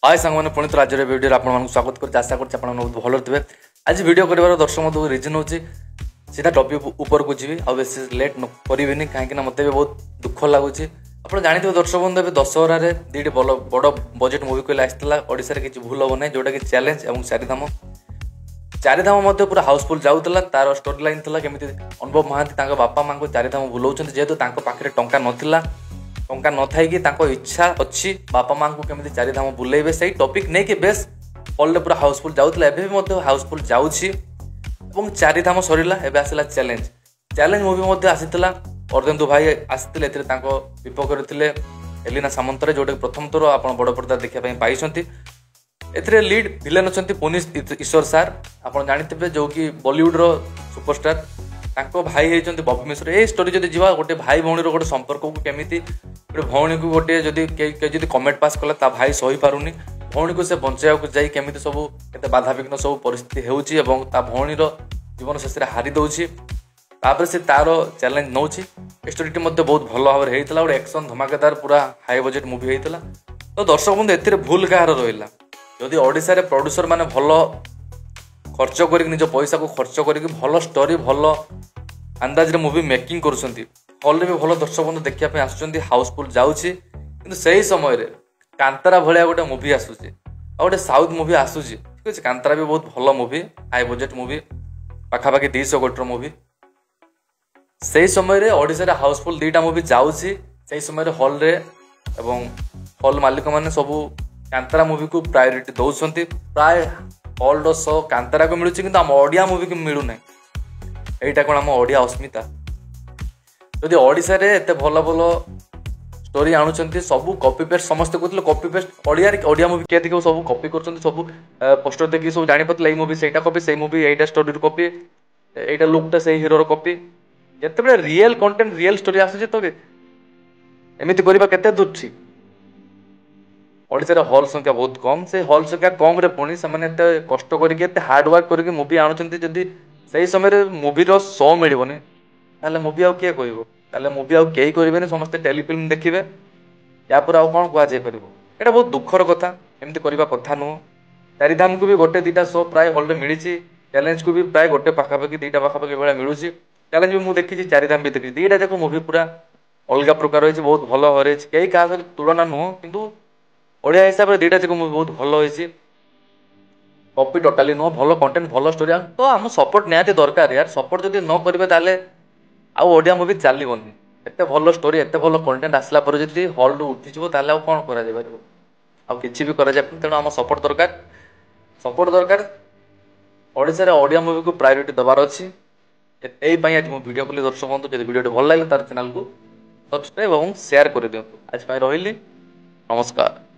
हाय सांग पुणी तो आज भिडियो आपको स्वागत कर आशा कर बहुत भल थे। आज भिडियो कर दर्शक मत रिजन हो सीधा टॉपिक ऊपर को जी आ बेस लेट करें कहीं मत भी बहुत दुख लगुच। आप जानते दर्शक बंधु ए दशहर दुईट बड़ बजेट मुवी कहले आसाला ओडिशा किसी भूल हम ना जोटा कि चैलेंज और चारिधाम पूरा हाउसफुल जाऊला। तार स्टोरी लाइन था केमी अनुभव महांती बापा माँ को चारिधाम बुलाऊँ जेहेतु पाखे टंका नाला टंका न थी इच्छा अच्छी बापा माँ को केमी चारिधाम बुलेबे से टॉपिक नहीं कि बेस हॉल पूरा हाउसफुल जाऊला एवं हाउसफुल जाऊँगी। चारिधाम सरला एवं आसला चैलेंज चैलेंज मुवी आसीला अर्धेन्दु भाई आसते विपक्ष थे एलिना सामंतरे जोटा प्रथम थर आप बड़ पर्दा देखापी पाई। एथिरे लीड विलेन अच्छा पुनीश ईश्वर सार आप जानते जो कि बॉलीवुड रो सुपरस्टार तांको भाई होती बबी मिश्र। ये स्टोरी जब जा गोटे भाई भौणी गोटे संपर्क को केमी गोटे भौणी को गोटे जदि कमेंट पास कला ता भाई सही पारुनी भौणी को से बचाइक जाई केमी सब केते बाधा विघ्न सब परिस्थिति होउची एवं ता भौणी रो जीवन शेष में हारी दउची तापर से तार चैलेंज नौची। स्टोरी बहुत भल भाव में होता गोटे एक्शन धमाकेदार पूरा हाई बजेट मुवी होता। तो दर्शक बंधु ए भूल कहार रहा जदि ओडिशा रे प्रोड्यूसर माने भल खर्च कर निज पैसा को खर्च करके भल स्टोरी भल अंदाज रे मूवी मेकिंग करुछंती हॉल रे भी भल दर्शक बंधु देखिया पे आसुछंती हाउसफुल जाउछि। किंतु सही समय रे कांतारा भलिया गोटे मूवी आसुछि आ गोटे साउथ मूवी आसुछि ठीक अछि। कांतारा भी बहुत भल मूवी हाई बजेट मूवी पाखापाखि 200 कोटी मूवी सही समय रे ओडिशा रे हाउसफुल दुईटा मूवी जाउछि सही समय रे हॉल रे एवं हॉल मालिक माने सबू कांतारा मूवी को प्रायोरिटी दौरान प्राय हॉल शो कांतारा को मिलूँ कि आम ओडिया मूवी को मिलूना यहाँ कौन आम ओडिया अस्मिता जदि ओडिशा रे एते भल भल स्टोरी आणुचंती सब कॉपी पेस्ट समस्त कहते कॉपी पेस्ट ओडिया मूवी किए देखिए सब कॉपी कर सब पोस्टर देखिए सब जानीपारे ये मूवी सहीटा कॉपी से मूवी यहीटा स्टोरी कॉपी यहीटा लुकटा से हिरोर कॉपी जिते रियल कंटेंट रियल स्टोरी आसूचे तो एमती करवा केते दूर ठीक। ओडिशा रे हॉल संख्या बहुत कम से हॉल संख्या कम रे पुणी से कष्ट करके हार्डवर्क करके मूवी आणुचंती जदि सही समय मूवी रो शो मिलबनी ताले मूवी आउ किए कहबो मूवी आउ केही करेंगे समस्त टेलीफिल्म देखिए या पर आउ कौन कह जापर एटा बहुत दुखर कथा एमती करवा कथा नुह। चारिधाम को भी गोटे दुईटा शो प्राय हॉल रे मिली चैलेंज को भी प्राय गोटे पाखापाखि दुईटा पाखापाखि भाई मिलूँ चैलेंज भी मुझे देखी चारिधाम भी देखी दुईटा जाक मूवी पूरा अलग प्रकार रही बहुत भल भाव कई क्या तुलना नुह किंतु ओडिया हिसाब से दुईटा जाक मूवी बहुत भल होती कॉपी टोटाली नुह भल कंटेंट भल स्टोरी तो आम सपोर्ट निहाती दरकार यार सपोर्ट जब न करेंगे ताले आउ ओडिया मूवी चलबनी एत भल स्टोरी एत भल कंटेंट आसला पर जब हॉल रू उठीज ताले आउ कौन कर किसी भी कर तेणु आम सपोर्ट दरकार ओडिशा रे ओडिया मूवी को प्रायोरिटी दबार अच्छी यही आज मुझे वीडियो कली दर्शक बंधु जब वीडियो भल लगे तार चैनल को सब्सक्राइब और शेयर कर दिखाँ आज रही नमस्कार।